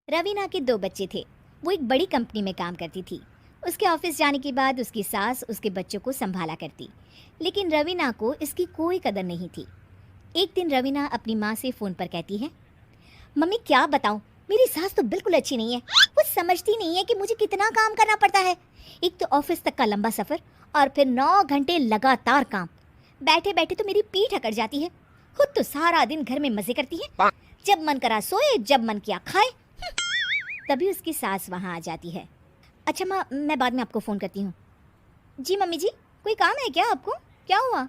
रवीना के दो बच्चे थे। वो एक बड़ी कंपनी में काम करती थी। उसके ऑफिस जाने के बाद उसकी सास उसके बच्चों को संभाला करती, लेकिन रवीना को इसकी कोई कदर नहीं थी। एक दिन रवीना अपनी माँ से फ़ोन पर कहती है, मम्मी क्या बताऊँ, मेरी सास तो बिल्कुल अच्छी नहीं है। वो समझती नहीं है कि मुझे कितना काम करना पड़ता है। एक तो ऑफिस तक का लंबा सफ़र और फिर 9 घंटे लगातार काम। बैठे बैठे तो मेरी पीठ अकड़ जाती है। खुद तो सारा दिन घर में मज़े करती है, जब मन करा सोए, जब मन किया खाए। तभी उसकी सास वहाँ आ जाती है। अच्छा माँ, मैं बाद में आपको फ़ोन करती हूँ। जी मम्मी जी, कोई काम है क्या आपको? क्या हुआ?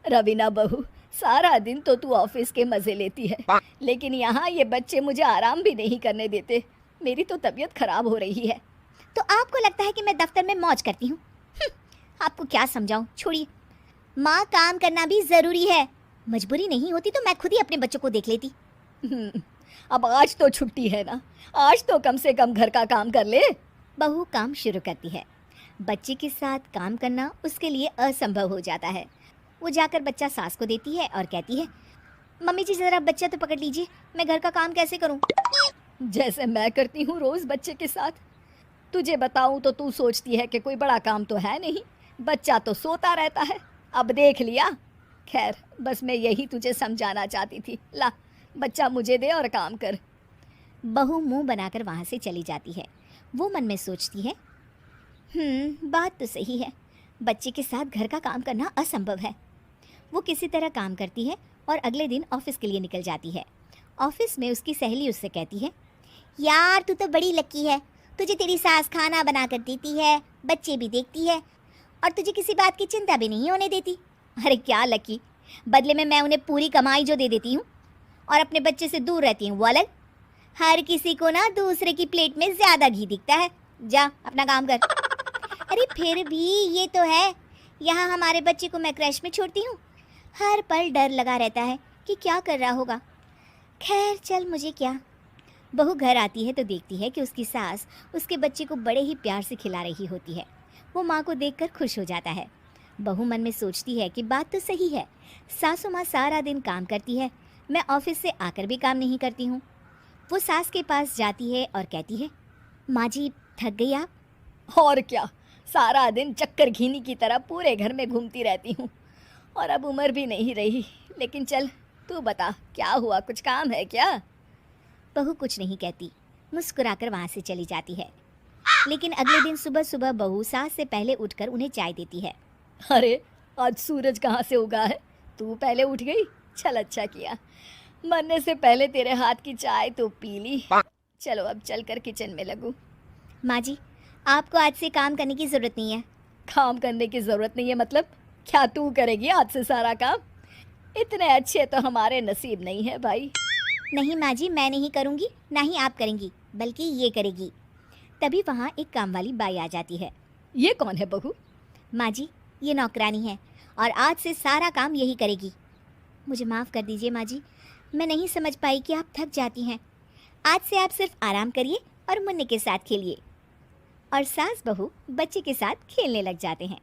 रवीना बहू, सारा दिन तो तू ऑफिस के मजे लेती है, लेकिन यहाँ ये बच्चे मुझे आराम भी नहीं करने देते। मेरी तो तबीयत खराब हो रही है। तो आपको लगता है कि मैं दफ्तर में मौज करती हूँ? आपको क्या समझाऊँ, छोड़िए। माँ, काम करना भी ज़रूरी है। मजबूरी नहीं होती तो मैं खुद ही अपने बच्चों को देख लेती। अब आज तो छुट्टी है ना, आज तो कम से कम घर का काम कर ले। बहू काम शुरू करती है। बच्चे के साथ काम करना उसके लिए असंभव हो जाता है। वो जाकर बच्चा सास को देती है और कहती है, मम्मी जी ज़रा बच्चा तो पकड़ लीजिए, मैं घर का काम कैसे करूँ? जैसे मैं करती हूँ रोज़ बच्चे के साथ। तुझे बताऊँ तो तू सोचती है कि कोई बड़ा काम तो है नहीं, बच्चा तो सोता रहता है। अब देख लिया। खैर, बस मैं यही तुझे समझाना चाहती थी। ला, बच्चा मुझे दे और काम कर। बहू मुंह बनाकर वहाँ से चली जाती है। वो मन में सोचती है, बात तो सही है, बच्चे के साथ घर का काम करना असंभव है। वो किसी तरह काम करती है और अगले दिन ऑफिस के लिए निकल जाती है। ऑफिस में उसकी सहेली उससे कहती है, यार तू तो बड़ी लकी है, तुझे तेरी सास खाना बना कर देती है, बच्चे भी देखती है और तुझे किसी बात की चिंता भी नहीं होने देती। अरे क्या लकी, बदले में मैं उन्हें पूरी कमाई जो दे देती हूँ और अपने बच्चे से दूर रहती हूँ, वो अलग। हर किसी को ना दूसरे की प्लेट में ज़्यादा घी दिखता है। जा अपना काम कर। अरे फिर भी ये तो है, यहाँ हमारे बच्चे को मैं क्रैश में छोड़ती हूँ, हर पल डर लगा रहता है कि क्या कर रहा होगा। खैर चल, मुझे क्या। बहू घर आती है तो देखती है कि उसकी सास उसके बच्चे को बड़े ही प्यार से खिला रही होती है। वो माँ को देखकर खुश हो जाता है। बहू मन में सोचती है कि बात तो सही है, सासू माँ सारा दिन काम करती है, मैं ऑफिस से आकर भी काम नहीं करती हूँ। वो सास के पास जाती है और कहती है, माँ जी थक गई आप? और क्या, सारा दिन चक्कर घीनी की तरह पूरे घर में घूमती रहती हूँ और अब उम्र भी नहीं रही। लेकिन चल, तू बता क्या हुआ, कुछ काम है क्या? बहू कुछ नहीं कहती, मुस्कुराकर वहाँ से चली जाती है। लेकिन अगले दिन सुबह सुबह बहू सास से पहले उठकर उन्हें चाय देती है। अरे, आज सूरज कहाँ से उगा है? तू पहले उठ गई? चल, अच्छा किया, मरने से पहले तेरे हाथ की चाय तो पी ली। चलो अब चलकर किचन में लगूं। माँ जी, आपको आज से काम करने की ज़रूरत नहीं है। काम करने की ज़रूरत नहीं है मतलब? क्या तू करेगी आज से सारा काम? इतने अच्छे तो हमारे नसीब नहीं है भाई। नहीं माँ जी, मैं नहीं करूँगी, ना ही आप करेंगी, बल्कि ये करेगी। तभी वहाँ एक काम वाली बाई आ जाती है। ये कौन है बहू? माँ जी, ये नौकरानी है और आज से सारा काम यही करेगी। मुझे माफ़ कर दीजिए माँ जी, मैं नहीं समझ पाई कि आप थक जाती हैं। आज से आप सिर्फ आराम करिए और मुन्ने के साथ खेलिए। और सास बहू बच्चे के साथ खेलने लग जाते हैं।